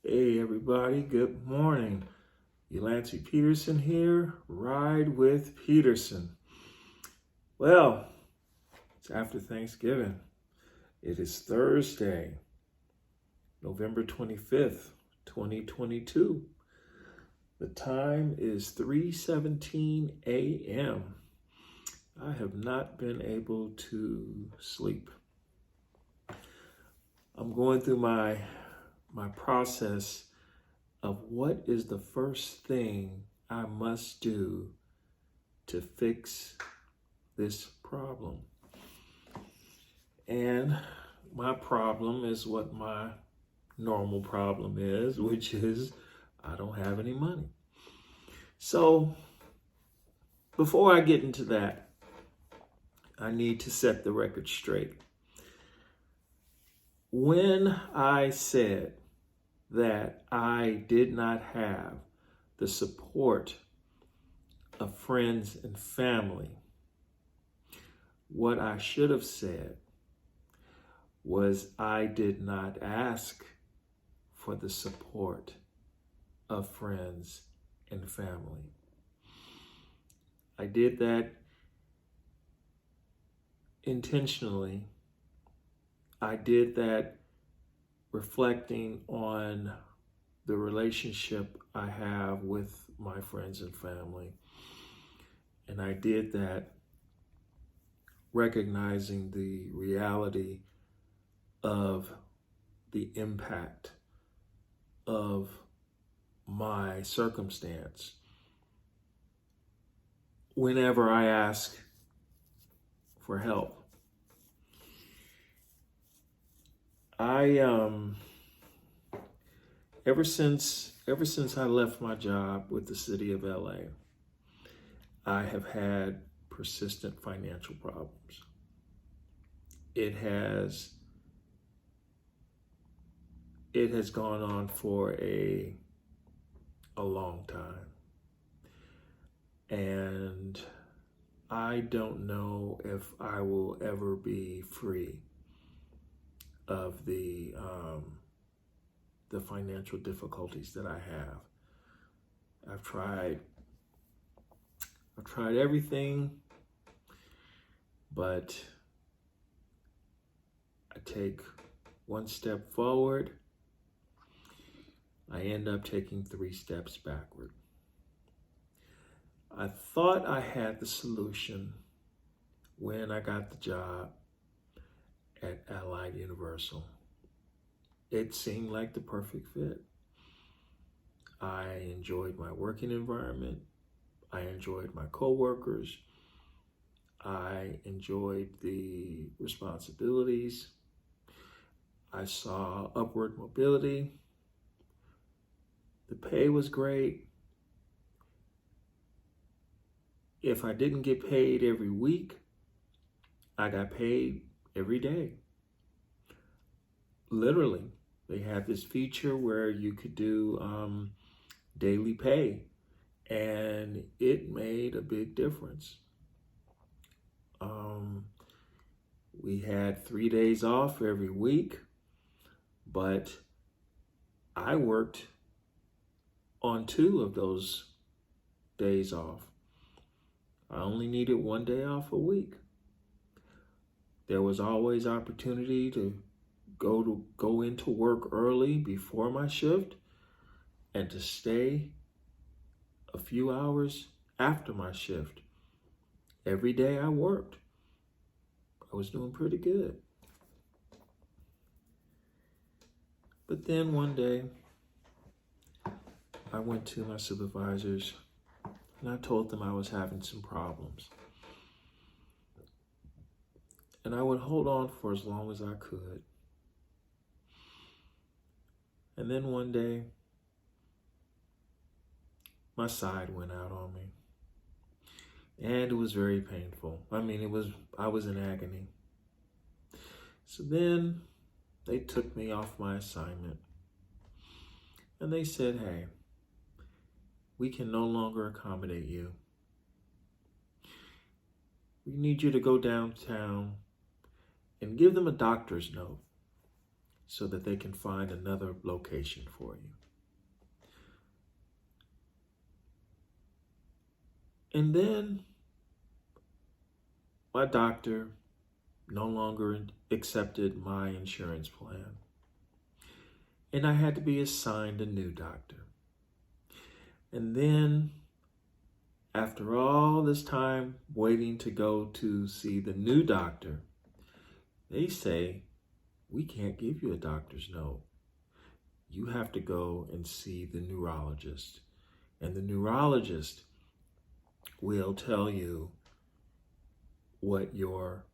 Hey everybody, good morning. Yalancy Peterson here, Ride with Peterson. Well, it's after Thanksgiving. It is Thursday, November 25th, 2022. The time is 3:17 a.m. I have not been able to sleep. I'm going through my process of what is the first thing I must do to fix this problem. And my problem is what my normal problem is, which is I don't have any money. So before I get into that, I need to set the record straight. When I said that I did not have the support of friends and family, what I should have said was I did not ask for the support of friends and family. I did that intentionally. I did that reflecting on the relationship I have with my friends and family. And I did that recognizing the reality of the impact of my circumstance whenever I ask for help. Ever since I left my job with the city of LA, I have had persistent financial problems. It has gone on for a long time. And I don't know if I will ever be free of the financial difficulties that I have. I've tried everything, but I take one step forward, I end up taking 3 steps backward. I thought I had the solution when I got the job at Allied Universal. It seemed like the perfect fit. I enjoyed my working environment. I enjoyed my coworkers. I enjoyed the responsibilities. I saw upward mobility. The pay was great. If I didn't get paid every week, I got paid every day. Literally, they had this feature where you could do daily pay, and it made a big difference. We had 3 days off every week, but I worked on 2 of those days off. I only needed 1 day off a week. There was always opportunity to go into work early before my shift and to stay a few hours after my shift. Every day I worked, I was doing pretty good. But then one day, I went to my supervisors and I told them I was having some problems. And I would hold on for as long as I could. And then one day, my side went out on me. And it was very painful. I was in agony. So then they took me off my assignment. And they said, hey, we can no longer accommodate you. We need you to go downtown and give them a doctor's note so that they can find another location for you. And then my doctor no longer accepted my insurance plan, and I had to be assigned a new doctor. And then, after all this time waiting to go to see the new doctor, they say, we can't give you a doctor's note. You have to go and see the neurologist. And the neurologist will tell you what your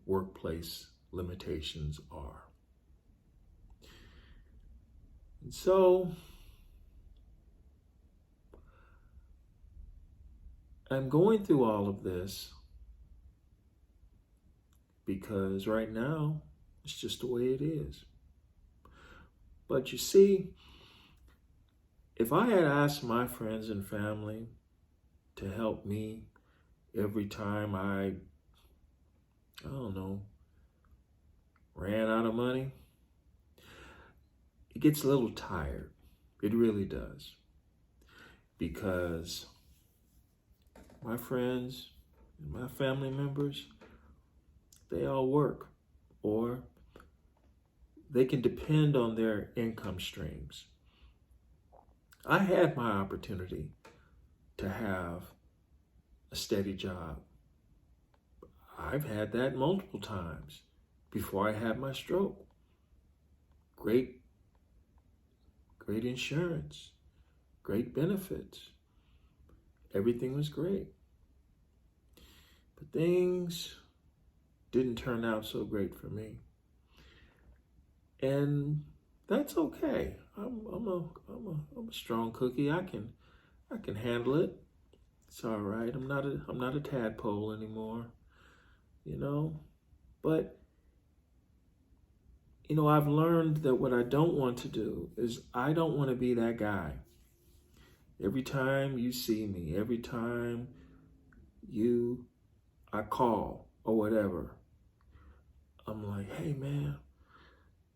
workplace limitations are. And so I'm going through all of this because right now it's just the way it is. But you see, if I had asked my friends and family to help me every time I don't know, ran out of money, it gets a little tired. It really does. Because my friends and my family members, they all work, or they can depend on their income streams. I had my opportunity to have a steady job. I've had that multiple times before I had my stroke. Great insurance, great benefits. Everything was great. But things didn't turn out so great for me. And that's okay. I'm a strong cookie. I can handle it. It's all right. I'm not a tadpole anymore. But I've learned that what I don't want to do is I don't want to be that guy. Every time you see me, every time I call or whatever, I'm like, hey man,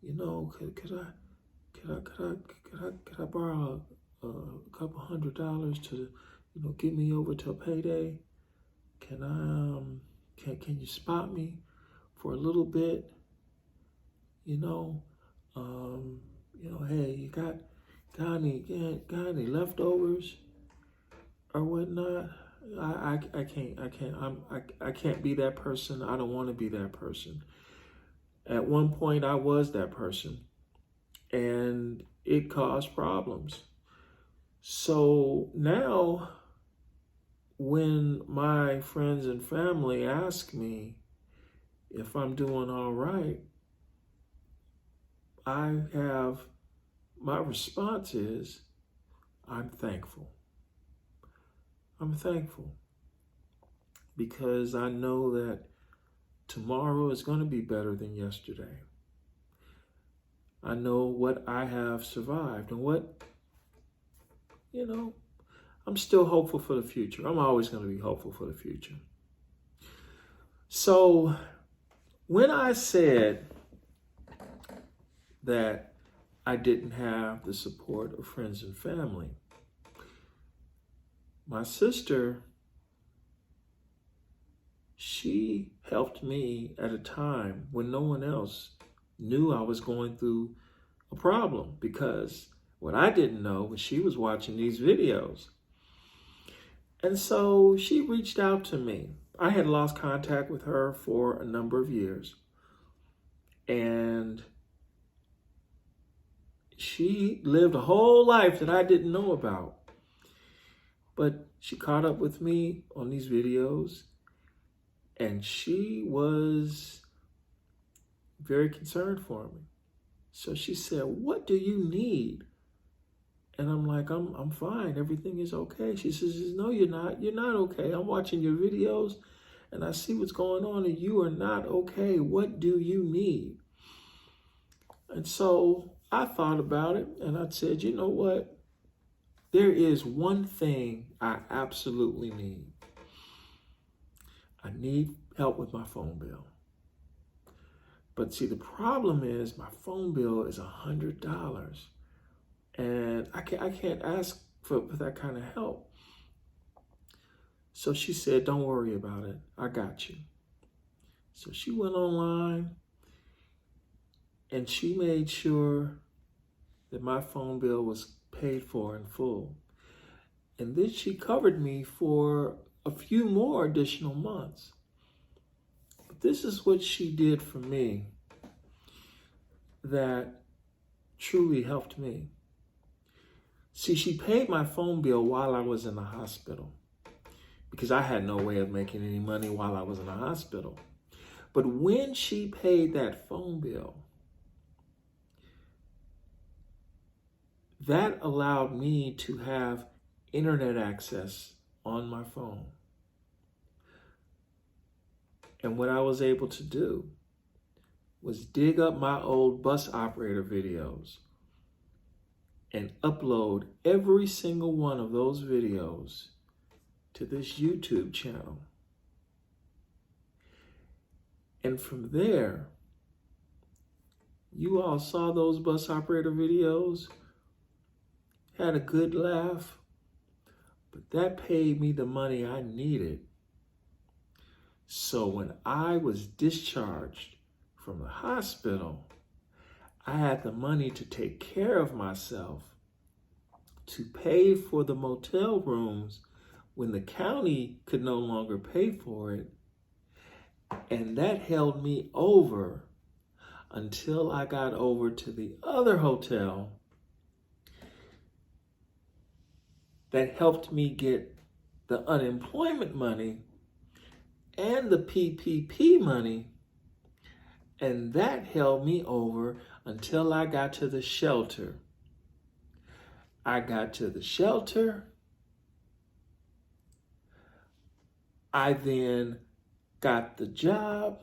could I borrow a couple $100 to, get me over to a payday? Can you spot me for a little bit? Hey, you got any leftovers or whatnot? I can't be that person. I don't want to be that person. At one point I was that person, and it caused problems. So now when my friends and family ask me if I'm doing all right, my response is, I'm thankful. I'm thankful because I know that tomorrow is going to be better than yesterday. I know what I have survived and I'm still hopeful for the future. I'm always going to be hopeful for the future. So when I said that I didn't have the support of friends and family, my sister, she helped me at a time when no one else knew I was going through a problem, because what I didn't know was she was watching these videos. And so she reached out to me. I had lost contact with her for a number of years. And she lived a whole life that I didn't know about. But she caught up with me on these videos, and she was very concerned for me. So she said, what do you need? And I'm like, I'm fine. Everything is okay. She says, no, you're not. You're not okay. I'm watching your videos and I see what's going on and you are not okay. What do you need? And so I thought about it and I said, you know what? There is one thing I absolutely need. I need help with my phone bill. But see, the problem is my phone bill is $100. And I can't ask for that kind of help. So she said, don't worry about it. I got you. So she went online and she made sure that my phone bill was paid for in full. And then she covered me for a few more additional months. But this is what she did for me that truly helped me. See, she paid my phone bill while I was in the hospital because I had no way of making any money while I was in the hospital. But when she paid that phone bill, that allowed me to have internet access on my phone. And what I was able to do was dig up my old bus operator videos and upload every single one of those videos to this YouTube channel. And from there, you all saw those bus operator videos, had a good laugh, but that paid me the money I needed. So when I was discharged from the hospital, I had the money to take care of myself, to pay for the motel rooms when the county could no longer pay for it. And that held me over until I got over to the other hotel that helped me get the unemployment money and the PPP money. And that held me over until I got to the shelter. I got to the shelter. I then got the job.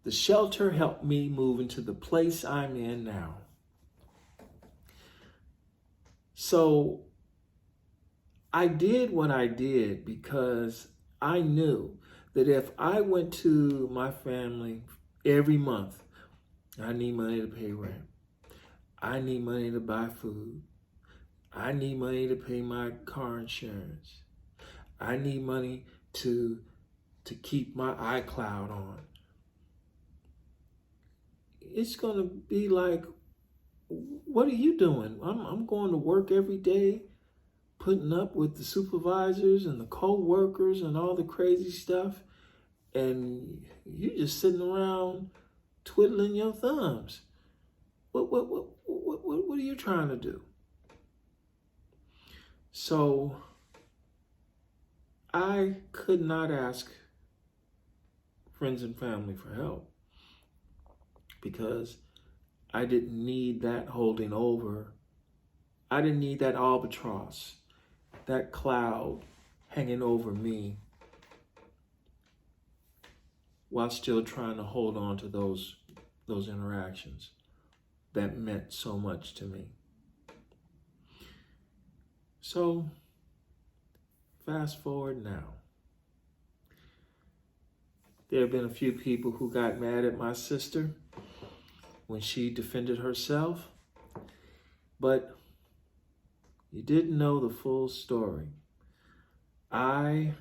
The shelter helped me move into the place I'm in now. So I did what I did because I knew that if I went to my family every month, I need money to pay rent. I need money to buy food. I need money to pay my car insurance. I need money to keep my iCloud on. It's going to be like, what are you doing? I'm going to work every day, putting up with the supervisors and the co-workers and all the crazy stuff, and you're just sitting around twiddling your thumbs. What are you trying to do? So I could not ask friends and family for help because I didn't need that holding over. I didn't need that albatross, that cloud hanging over me while still trying to hold on to those interactions that meant so much to me. So fast forward now. There have been a few people who got mad at my sister when she defended herself, but you didn't know the full story. I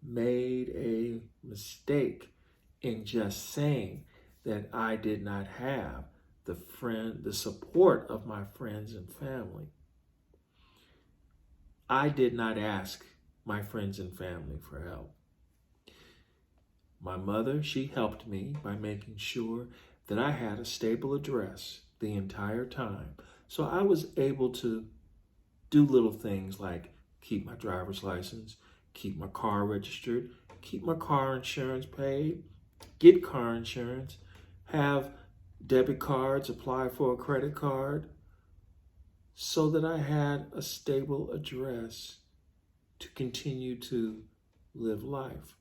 made a mistake in just saying that I did not have the support of my friends and family. I did not ask my friends and family for help. My mother, she helped me by making sure that I had a stable address the entire time. So I was able to do little things like keep my driver's license, keep my car registered, keep my car insurance paid, get car insurance, have debit cards, apply for a credit card, so that I had a stable address to continue to live life.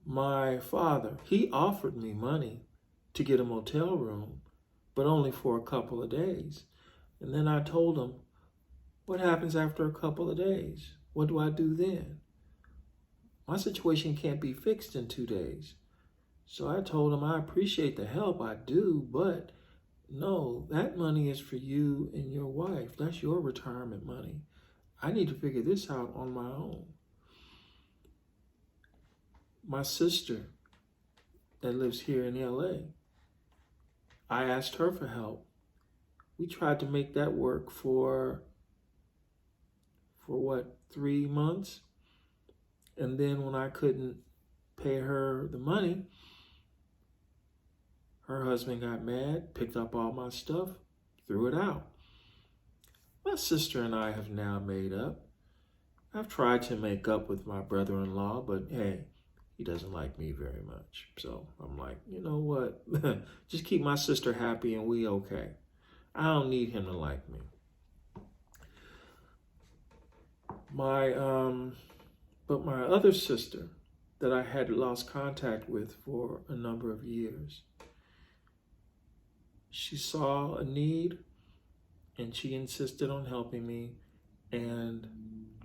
My father, he offered me money to get a motel room, but only for a couple of days. And then I told him, what happens after a couple of days? What do I do then? My situation can't be fixed in 2 days. So I told him, I appreciate the help, I do, but no, that money is for you and your wife. That's your retirement money. I need to figure this out on my own. My sister that lives here in LA, I asked her for help. We tried to make that work for what, 3 months? And then when I couldn't pay her the money, her husband got mad, picked up all my stuff, threw it out. My sister and I have now made up. I've tried to make up with my brother-in-law, but hey, he doesn't like me very much. So I'm like, you know what? Just keep my sister happy and we okay. I don't need him to like me. But my other sister that I had lost contact with for a number of years, she saw a need and she insisted on helping me, and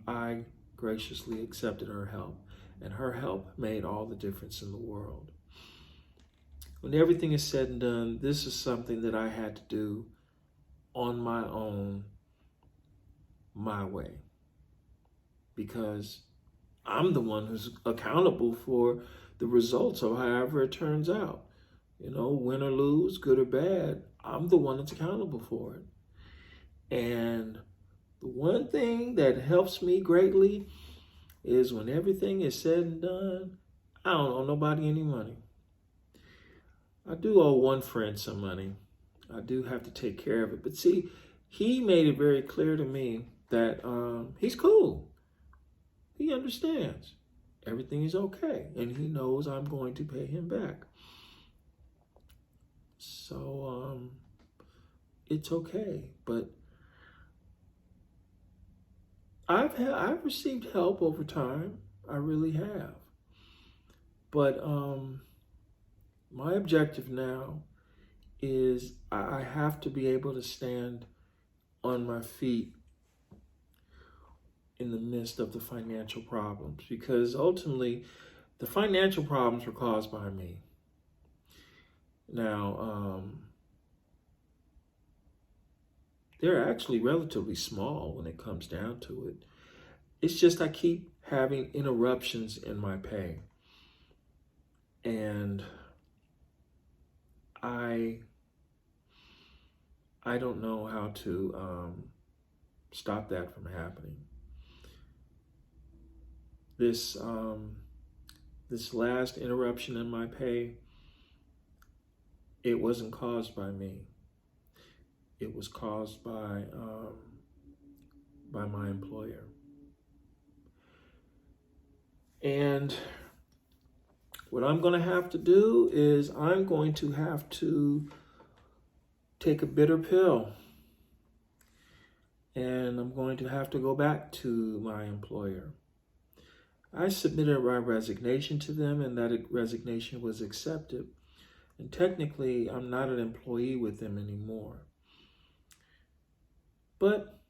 I graciously accepted her help, and her help made all the difference in the world. When everything is said and done, this is something that I had to do on my own, my way, because I'm the one who's accountable for the results of however it turns out. You know, win or lose, good or bad, I'm the one that's accountable for it. And the one thing that helps me greatly is when everything is said and done, I don't owe nobody any money. I do owe one friend some money. I do have to take care of it. But see, he made it very clear to me that he's cool. He understands. Everything is okay. And he knows I'm going to pay him back. So it's okay. But I've received help over time. I really have. But my objective now is I have to be able to stand on my feet in the midst of the financial problems, because ultimately the financial problems were caused by me. Now, they're actually relatively small when it comes down to it. It's just I keep having interruptions in my pay. And I don't know how to stop that from happening. This last interruption in my pay, it wasn't caused by me. It was caused by my employer. And what I'm going to have to do is I'm going to have to take a bitter pill. And I'm going to have to go back to my employer. I submitted my resignation to them, and that resignation was accepted. And technically, I'm not an employee with them anymore. But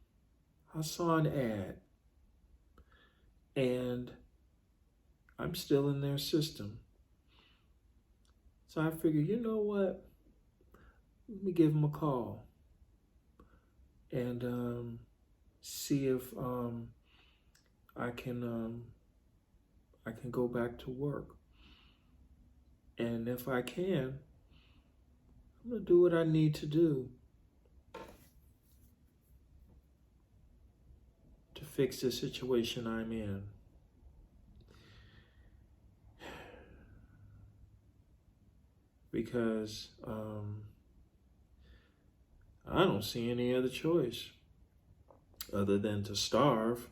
I saw an ad, and I'm still in their system. So I figured, you know what? Let me give them a call and see if I can go back to work. And if I can, I'm gonna do what I need to do to fix the situation I'm in. Because I don't see any other choice other than to starve.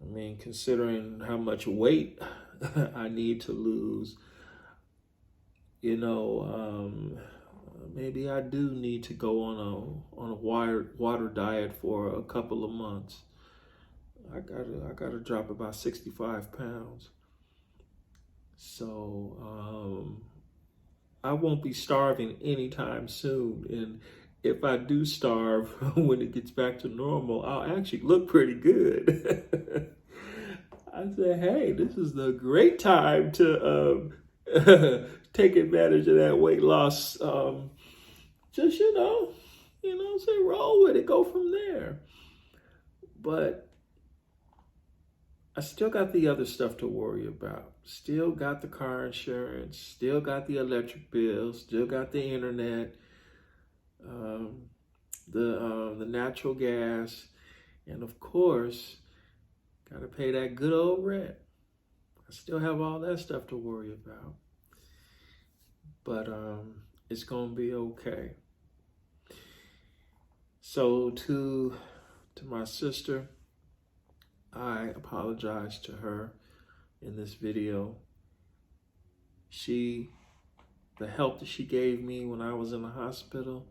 I mean, considering how much weight I need to lose, you know, maybe I do need to go on a water diet for a couple of months. I gotta drop about 65 pounds. So I won't be starving anytime soon. And if I do starve when it gets back to normal, I'll actually look pretty good. I said, hey, this is the great time to take advantage of that weight loss. Just, say roll with it, go from there. But I still got the other stuff to worry about. Still got the car insurance, still got the electric bill, still got the internet, the natural gas, and of course, got to pay that good old rent. I still have all that stuff to worry about. But it's going to be okay. So to my sister, I apologize to her in this video. The help that she gave me when I was in the hospital,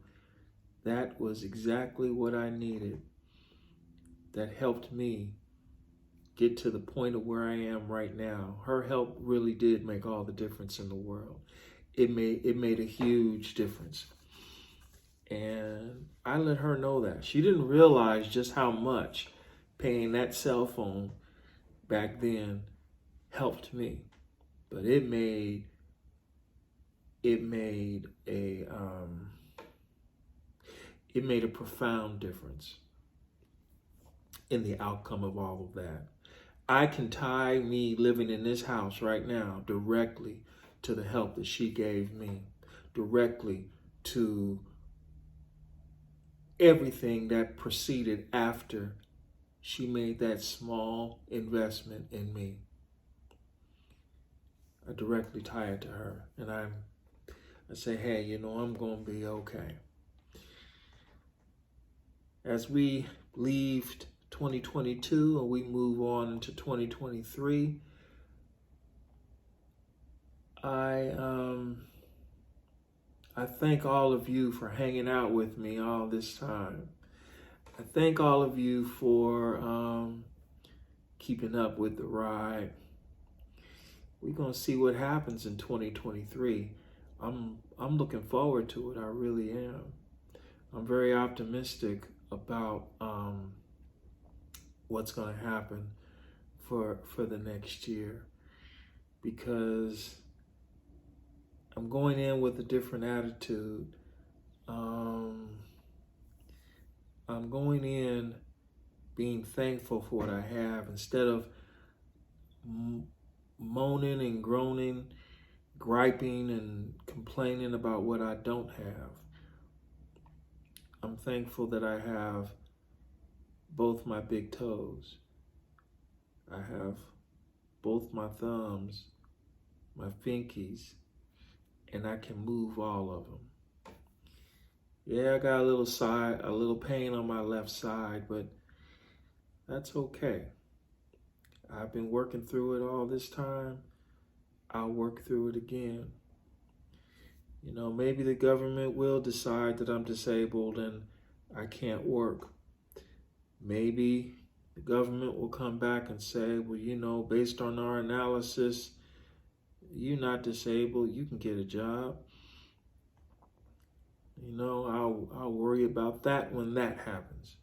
that was exactly what I needed. That helped me get to the point of where I am right now. Her help really did make all the difference in the world. It made a huge difference. And I let her know that. She didn't realize just how much paying that cell phone back then helped me. But it made a profound difference in the outcome of all of that. I can tie me living in this house right now directly to the help that she gave me, directly to everything that proceeded after she made that small investment in me. I directly tie it to her, and I say, hey, I'm going to be okay. As we leave 2022 and we move on into 2023, I thank all of you for hanging out with me all this time. I thank all of you for keeping up with the ride. We're going to see what happens in 2023. I'm looking forward to it. I really am. I'm very optimistic about what's going to happen for the next year, because I'm going in with a different attitude. I'm going in being thankful for what I have, instead of moaning and groaning, griping and complaining about what I don't have. I'm thankful that I have both my big toes. I have both my thumbs, my pinkies, and I can move all of them. Yeah, I got a little pain on my left side, but that's okay. I've been working through it all this time. I'll work through it again. Maybe the government will decide that I'm disabled and I can't work. Maybe the government will come back and say, well, based on our analysis, you're not disabled, you can get a job. I'll worry about that when that happens.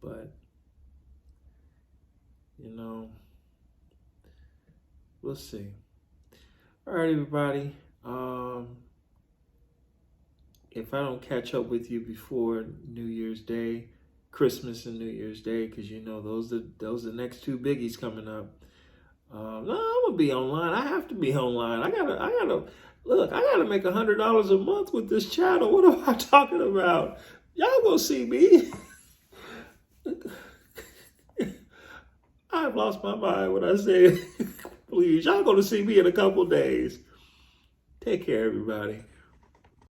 But, we'll see. All right, everybody. If I don't catch up with you before New Year's Day, Christmas and New Year's Day, because those are the next two biggies coming up. No, I'm gonna be online. I have to be online. I gotta look. I gotta make $100 a month with this channel. What am I talking about? Y'all gonna see me. I've lost my mind when I say, please, y'all gonna see me in a couple days. Take care, everybody.